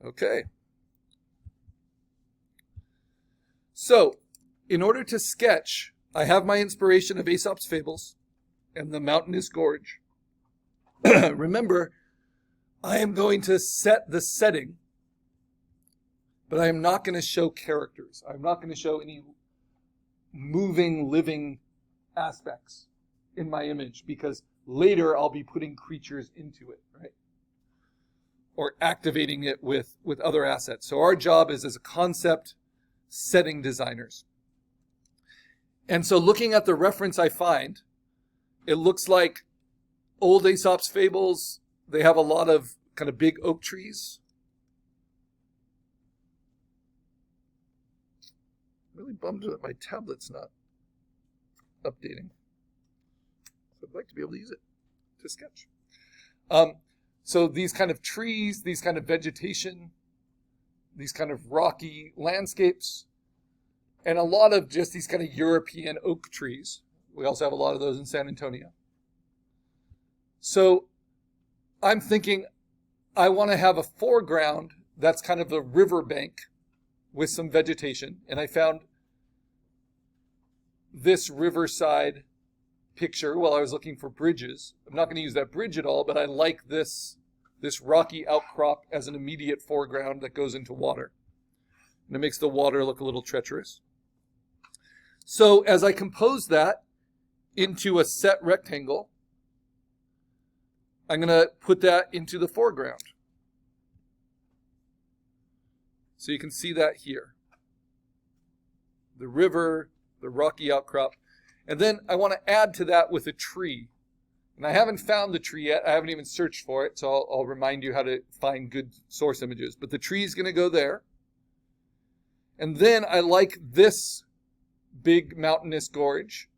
Okay. So, in order to sketch, I have my inspiration of Aesop's Fables and the mountainous gorge. Remember, I am going to set the setting, but I am not going to show characters. I'm not going to show any moving, living aspects in my image, because later I'll be putting creatures into it, right? Or activating it with other assets. So our job is as a concept setting designers. And so looking at the reference I find, it looks like old Aesop's Fables, they have a lot of kind of big oak trees. Really bummed that my tablet's not updating. So I'd like to be able to use it to sketch. So these kind of trees, these kind of vegetation, these kind of rocky landscapes, and a lot of just these kind of European oak trees. We also have a lot of those in San Antonio. So I'm thinking I want to have a foreground that's kind of a riverbank with some vegetation. And I found this riverside picture while I was looking for bridges. I'm not going to use that bridge at all, but I like this rocky outcrop as an immediate foreground that goes into water. And it makes the water look a little treacherous. So as I compose that into a set rectangle, I'm going to put that into the foreground. So you can see that here. The river, the rocky outcrop. And then I want to add to that with a tree. And I haven't found the tree yet. I haven't even searched for it. So I'll remind you how to find good source images. But the tree is going to go there. And then I like this big mountainous gorge.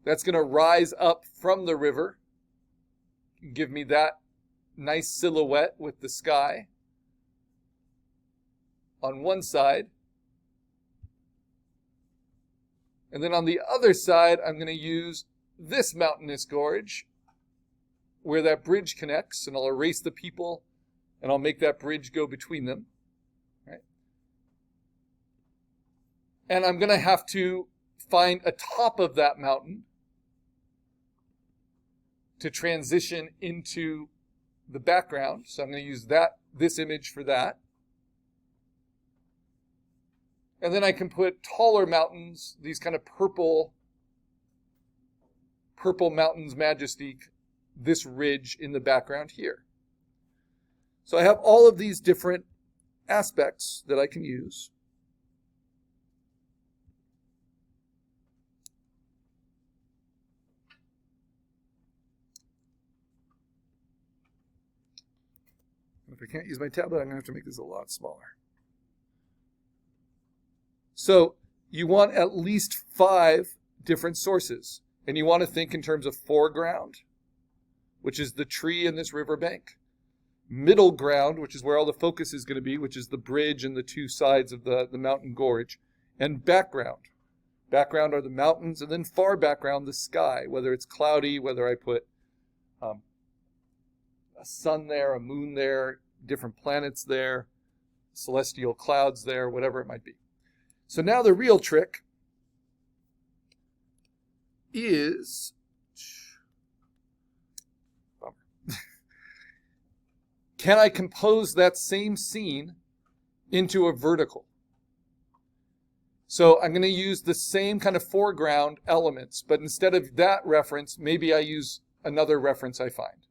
That's going to rise up from the river. Give me that nice silhouette with the sky on one side. And then on the other side, I'm going to use this mountainous gorge where that bridge connects, and I'll erase the people and I'll make that bridge go between them. Right? And I'm going to have to find a top of that mountain to transition into the background. So I'm going to use this image for that. And then I can put taller mountains, these kind of purple mountains, majesty, this ridge in the background here. So I have all of these different aspects that I can use. If I can't use my tablet, I'm going to have to make this a lot smaller. So you want at least 5 different sources. And you want to think in terms of foreground, which is the tree in this riverbank. Middle ground, which is where all the focus is going to be, which is the bridge and the 2 sides of the mountain gorge. And background. Background are the mountains, and then far background, the sky, whether it's cloudy, whether I put a sun there, a moon there, different planets there, celestial clouds there, whatever it might be. So now the real trick is, can I compose that same scene into a vertical? So I'm going to use the same kind of foreground elements, but instead of that reference, maybe I use another reference I find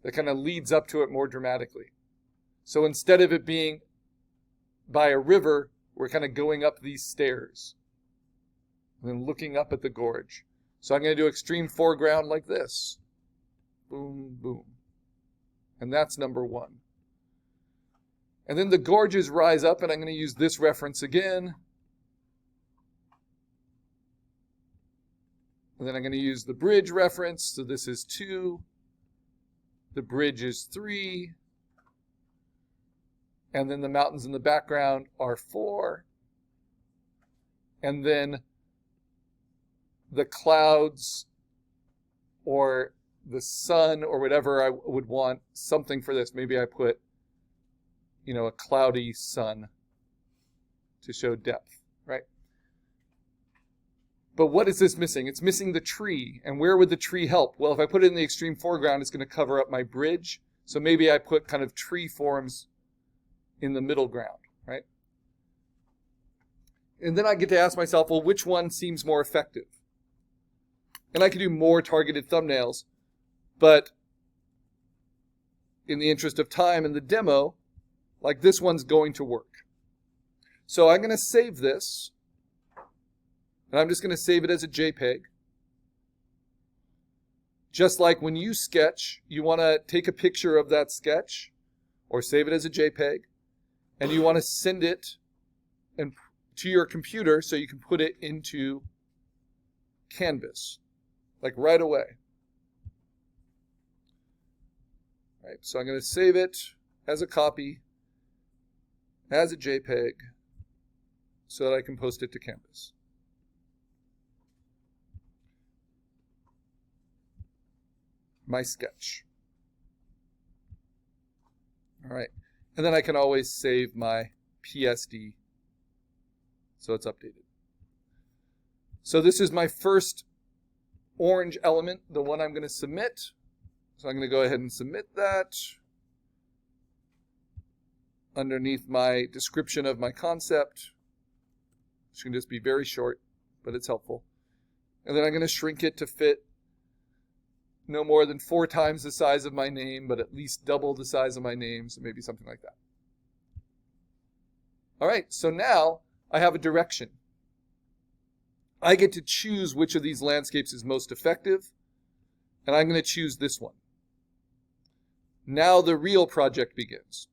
that kind of leads up to it more dramatically. So instead of it being by a river, we're kind of going up these stairs and then looking up at the gorge. So I'm going to do extreme foreground like this. Boom, boom. And that's number 1. And then the gorges rise up, and I'm going to use this reference again. And then I'm going to use the bridge reference. So this is 2. The bridge is 3. And then the mountains in the background are 4. And then the clouds or the sun or whatever I would want something for this. Maybe I put a cloudy sun to show depth, right? But what is this missing? It's missing the tree. And where would the tree help? Well, if I put it in the extreme foreground, it's going to cover up my bridge. So maybe I put kind of tree forms in the middle ground, right? And then I get to ask myself, well, which one seems more effective? And I can do more targeted thumbnails, but in the interest of time in the demo, like this one's going to work. So I'm going to save this, and I'm just going to save it as a JPEG. Just like when you sketch, you want to take a picture of that sketch or save it as a JPEG, and you want to send it to your computer so you can put it into Canvas, like right away. Right, so I'm going to save it as a copy, as a JPEG, so that I can post it to Canvas. My sketch. All right, and then I can always save my PSD so it's updated. So this is my first orange element, the one I'm going to submit. So I'm going to go ahead and submit that underneath my description of my concept, which can just be very short, but it's helpful. And then I'm going to shrink it to fit no more than 4 times the size of my name, but at least double the size of my name, so maybe something like that. All right, so now I have a direction. I get to choose which of these landscapes is most effective, and I'm going to choose this one. Now the real project begins.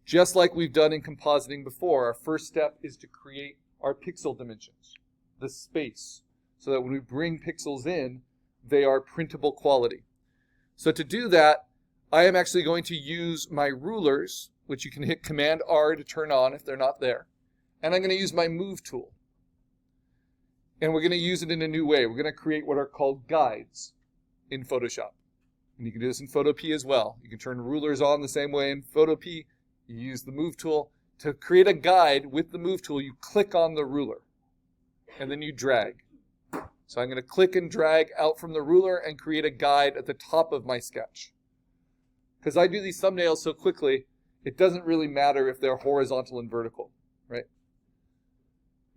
Just like we've done in compositing before, our first step is to create our pixel dimensions, the space, so that when we bring pixels in, they are printable quality. So to do that, I am actually going to use my rulers, which you can hit Command R to turn on if they're not there. And I'm going to use my Move tool. And we're going to use it in a new way. We're going to create what are called guides in Photoshop. And you can do this in Photopea as well. You can turn rulers on the same way in Photopea. You use the Move tool. To create a guide with the Move tool, you click on the ruler. And then you drag. So I'm going to click and drag out from the ruler and create a guide at the top of my sketch. Because I do these thumbnails so quickly, it doesn't really matter if they're horizontal and vertical, right?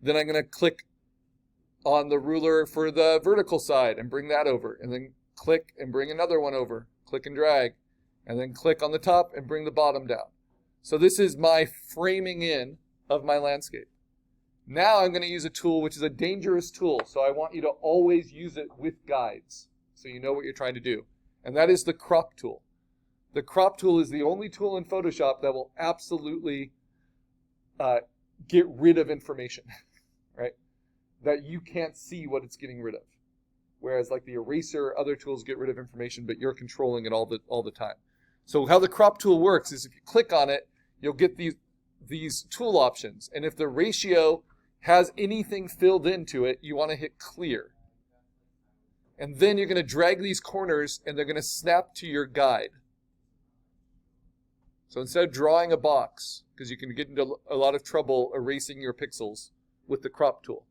Then I'm going to click on the ruler for the vertical side and bring that over. And then click and bring another one over. Click and drag. And then click on the top and bring the bottom down. So this is my framing in of my landscape. Now I'm going to use a tool which is a dangerous tool. So I want you to always use it with guides so you know what you're trying to do. And that is the crop tool. The crop tool is the only tool in Photoshop that will absolutely get rid of information, right? That you can't see what it's getting rid of. Whereas like the eraser, other tools get rid of information, but you're controlling it all the time. So how the crop tool works is if you click on it, you'll get these tool options. And if the ratio has anything filled into it, you want to hit clear. And then you're going to drag these corners and they're going to snap to your guide. So instead of drawing a box, because you can get into a lot of trouble erasing your pixels with the crop tool.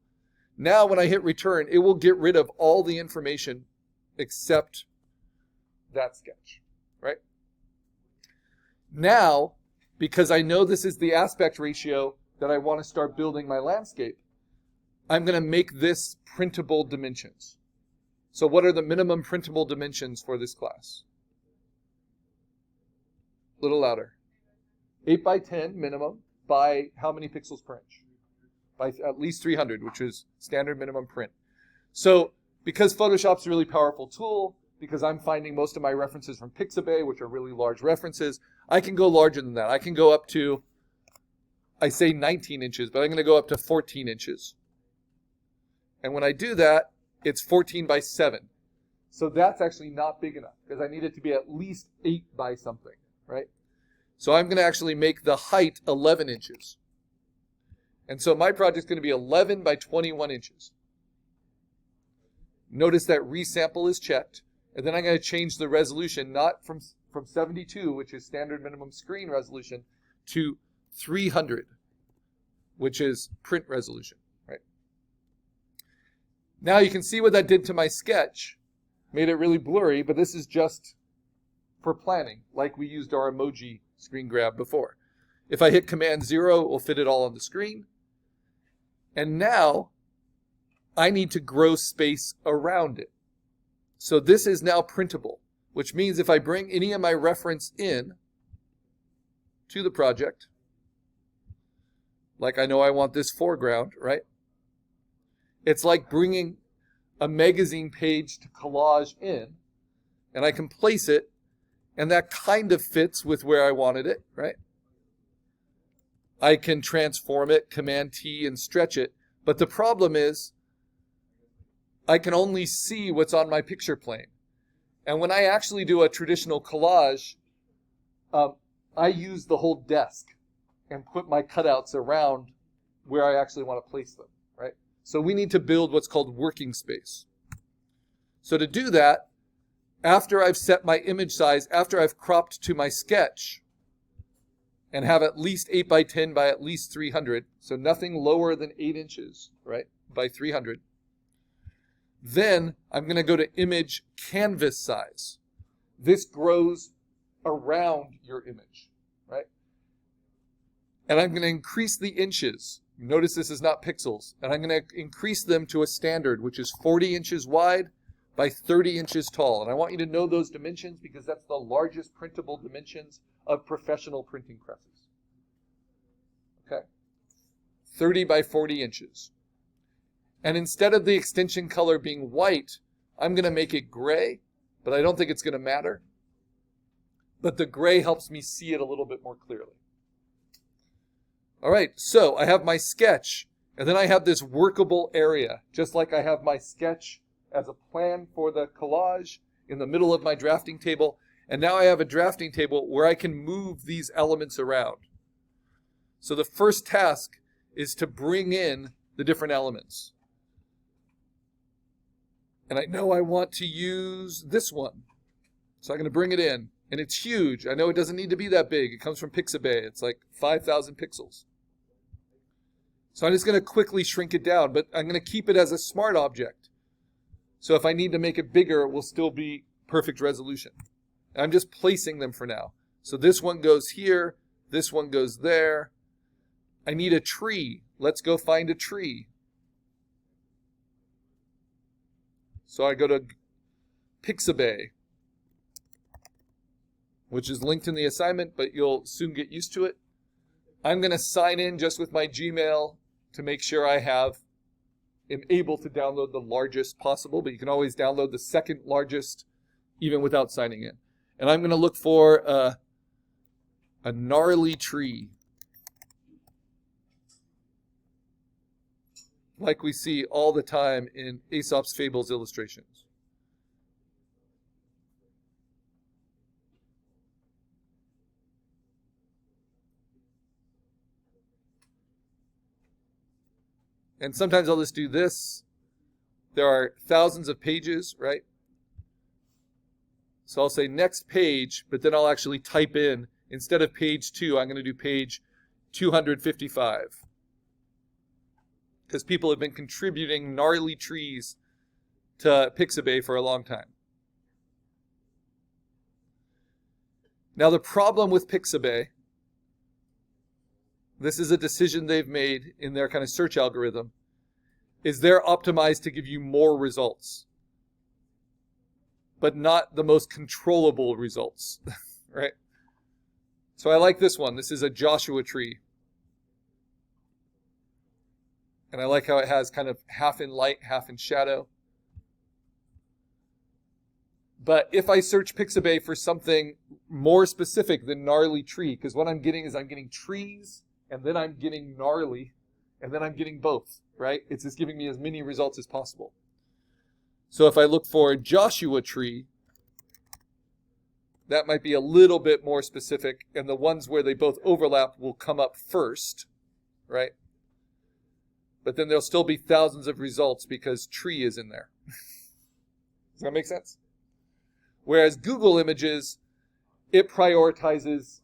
Now when I hit return, it will get rid of all the information except that sketch, right? Now, because I know this is the aspect ratio that I want to start building my landscape, I'm going to make this printable dimensions. So what are the minimum printable dimensions for this class? A little louder. 8 by 10 minimum by how many pixels per inch? By at least 300, which is standard minimum print. So because Photoshop's a really powerful tool, because I'm finding most of my references from Pixabay, which are really large references, I can go larger than that. I can go up to, I say 19 inches, but I'm going to go up to 14 inches. And when I do that, it's 14 by 7. So that's actually not big enough, because I need it to be at least 8 by something, right? So I'm going to actually make the height 11 inches. And so my project's going to be 11 by 21 inches. Notice that resample is checked. And then I'm going to change the resolution, not from from 72, which is standard minimum screen resolution, to 300, which is print resolution, right? Now you can see what that did to my sketch. Made it really blurry, but this is just for planning, like we used our emoji screen grab before. If I hit Command 0, it will fit it all on the screen. And now I need to grow space around it. So this is now printable, which means if I bring any of my reference in to the project, like I know I want this foreground, right? It's like bringing a magazine page to collage in, and I can place it, and that kind of fits with where I wanted it, right? I can transform it, Command T, and stretch it, but the problem is I can only see what's on my picture plane. And when I actually do a traditional collage, I use the whole desk and put my cutouts around where I actually want to place them, right? So we need to build what's called working space. So to do that, after I've set my image size, after I've cropped to my sketch and have at least 8 by 10 by at least 300, so nothing lower than 8 inches, right, by 300, then I'm going to go to image canvas size. This grows around your image, right? And I'm going to increase the inches. Notice this is not pixels. And I'm going to increase them to a standard, which is 40 inches wide by 30 inches tall. And I want you to know those dimensions because that's the largest printable dimensions of professional printing presses. Okay? 30 by 40 inches. And instead of the extension color being white, I'm going to make it gray, but I don't think it's going to matter. But the gray helps me see it a little bit more clearly. All right, so I have my sketch, and then I have this workable area, just like I have my sketch as a plan for the collage in the middle of my drafting table. And now I have a drafting table where I can move these elements around. So the first task is to bring in the different elements. And I know I want to use this one. So I'm going to bring it in. And it's huge. I know it doesn't need to be that big. It comes from Pixabay. It's like 5,000 pixels. So I'm just going to quickly shrink it down, but I'm going to keep it as a smart object. So if I need to make it bigger, it will still be perfect resolution. I'm just placing them for now. So this one goes here. This one goes there. I need a tree. Let's go find a tree. So I go to Pixabay, which is linked in the assignment, but you'll soon get used to it. I'm going to sign in just with my Gmail to make sure I am able to download the largest possible, but you can always download the second largest even without signing in. And I'm going to look for a gnarly tree, like we see all the time in Aesop's Fables illustrations. And sometimes I'll just do this. There are thousands of pages, right? So I'll say next page, but then I'll actually type in, instead of page 2, I'm going to do page 255. Because people have been contributing gnarly trees to Pixabay for a long time. Now the problem with Pixabay, this is a decision they've made in their kind of search algorithm, is they're optimized to give you more results, but not the most controllable results, right? So I like this one. This is a Joshua tree. And I like how it has kind of half in light, half in shadow. But if I search Pixabay for something more specific than gnarly tree, because what I'm getting is I'm getting trees, and then I'm getting gnarly, and then I'm getting both, right? It's just giving me as many results as possible. So if I look for Joshua tree, that might be a little bit more specific, and the ones where they both overlap will come up first, right? But then there'll still be thousands of results because tree is in there. Does that make sense? Whereas Google Images, it prioritizes